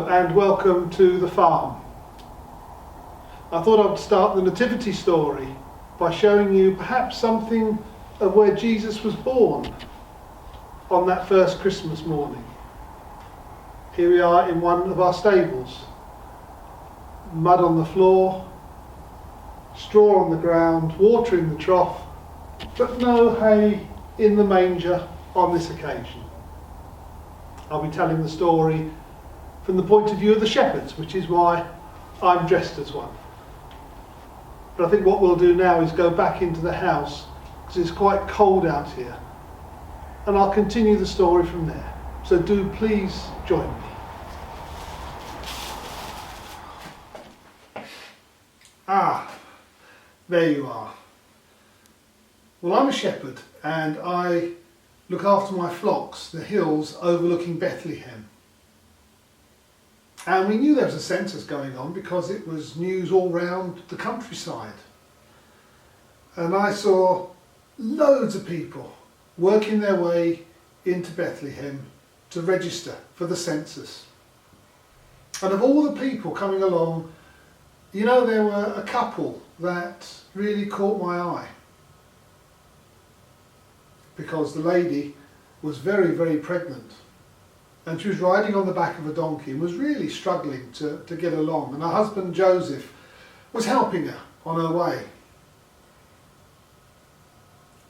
Hello and welcome to the farm. I thought I'd start the Nativity story by showing you perhaps something of where Jesus was born on that first Christmas morning. Here we are in one of our stables. Mud on the floor, straw on the ground, water in the trough, but no hay in the manger on this occasion. I'll be telling the story from the point of view of the shepherds, which is why I'm dressed as one. But I think what we'll do now is go back into the house because it's quite cold out here, and I'll continue the story from there. So do please join me. There you are. Well, I'm a shepherd and I look after my flocks, the hills overlooking Bethlehem. And we knew there was a census going on because it was news all round the countryside. And I saw loads of people working their way into Bethlehem to register for the census. And of all the people coming along, you know, there were a couple that really caught my eye. Because the lady was very, very pregnant. And she was riding on the back of a donkey and was really struggling to get along. And her husband Joseph was helping her on her way.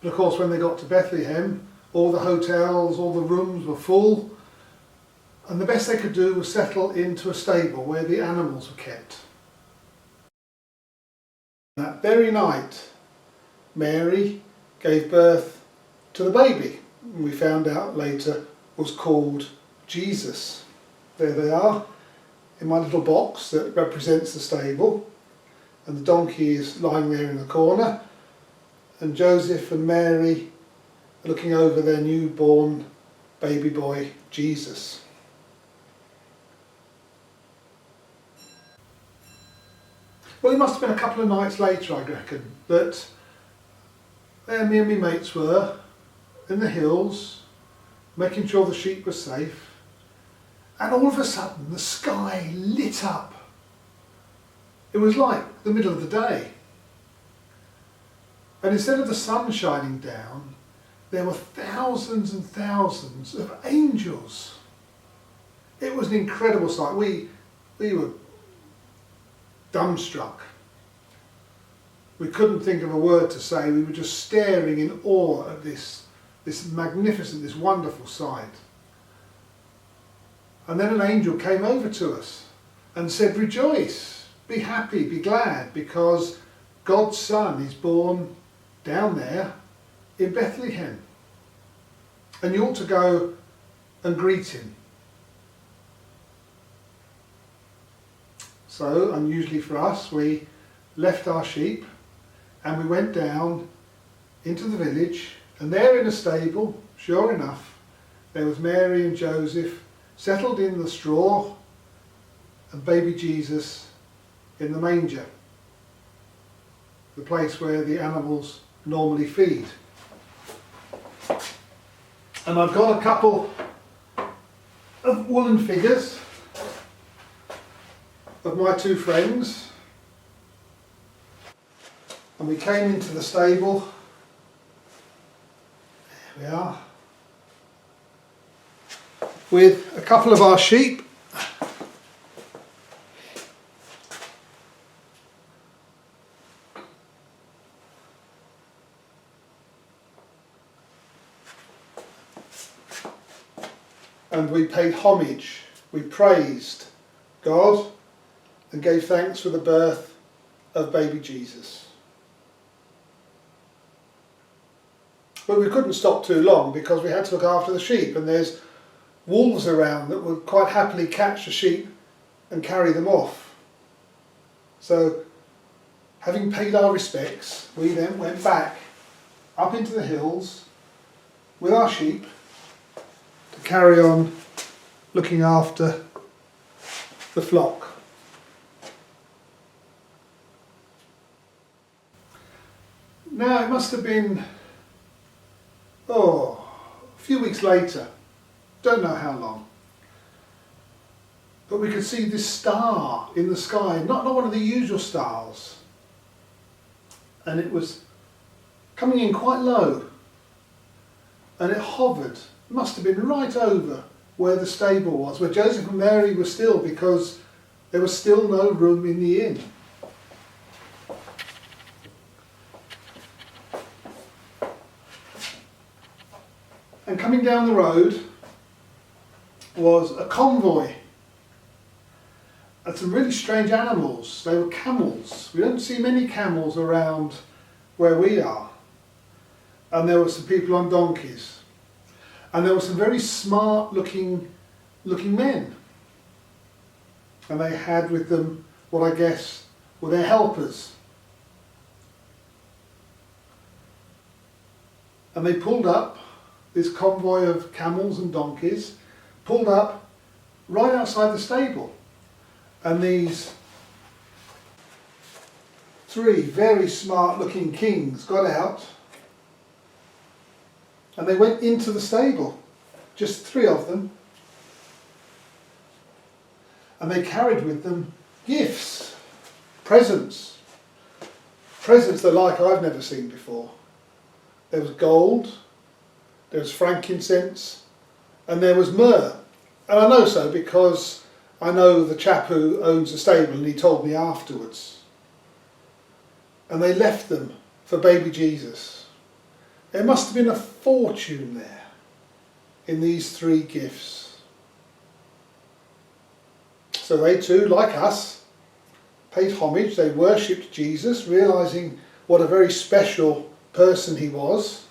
But of course, when they got to Bethlehem, all the hotels, all the rooms were full. And the best they could do was settle into a stable where the animals were kept. That very night, Mary gave birth to the baby. We found out later was called Jesus. There they are in my little box that represents the stable, and the donkey is lying there in the corner, and Joseph and Mary are looking over their newborn baby boy Jesus. Well, it must have been a couple of nights later, I reckon, that there me and my mates were in the hills making sure the sheep were safe. And all of a sudden, the sky lit up. It was like the middle of the day. And instead of the sun shining down, there were thousands and thousands of angels. It was an incredible sight. We were dumbstruck. We couldn't think of a word to say. We were just staring in awe at this magnificent, this wonderful sight. And then an angel came over to us and said, "Rejoice, be happy, be glad, because God's Son is born down there in Bethlehem. And you ought to go and greet him." So, unusually for us, we left our sheep and we went down into the village, and there in a stable, sure enough, there was Mary and Joseph settled in the straw, and baby Jesus in the manger, the place where the animals normally feed. And I've got a couple of woolen figures of my two friends, and we came into the stable. There we are, with a couple of our sheep. And we paid homage, we praised God and gave thanks for the birth of baby Jesus. But we couldn't stop too long because we had to look after the sheep, and there's wolves around that would quite happily catch the sheep and carry them off. So, having paid our respects, we then went back up into the hills with our sheep to carry on looking after the flock. Now, it must have been a few weeks later, don't know how long, But we could see this star in the sky, not one of the usual stars. And it was coming in quite low. And it hovered, must have been right over where the stable was, where Joseph and Mary were still, because there was still no room in the inn. And coming down the road was a convoy and some really strange animals. They were camels. We don't see many camels around where we are. And there were some people on donkeys. And there were some very smart looking men. And they had with them what I guess were their helpers. And they pulled up, this convoy of camels and donkeys, pulled up right outside the stable. And these three very smart looking kings got out and they went into the stable, just three of them. And they carried with them gifts, presents that like I've never seen before. There was gold, there was frankincense, and there was myrrh. And I know so because I know the chap who owns the stable and he told me afterwards. And they left them for baby Jesus. There must have been a fortune there in these three gifts. So they too, like us, paid homage. They worshipped Jesus, realising what a very special person he was.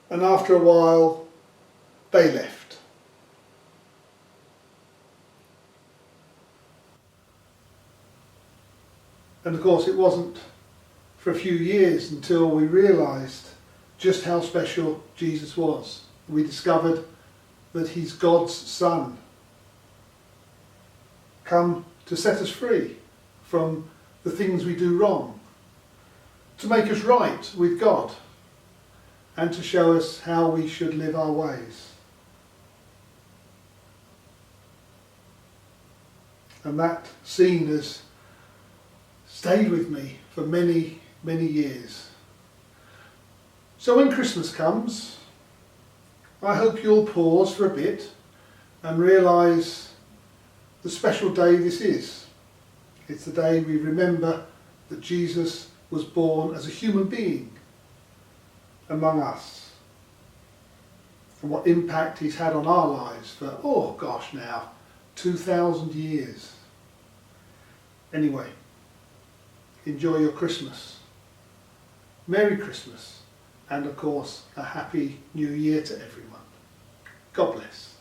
And after a while, they left. And of course, it wasn't for a few years until we realised just how special Jesus was. We discovered that he's God's Son, come to set us free from the things we do wrong, to make us right with God, and to show us how we should live our ways. And that scene has stayed with me for many, many years. So when Christmas comes, I hope you'll pause for a bit and realise the special day this is. It's the day we remember that Jesus was born as a human being among us, and what impact he's had on our lives for, 2,000 years. Anyway, enjoy your Christmas. Merry Christmas, and of course a Happy New Year to everyone. God bless.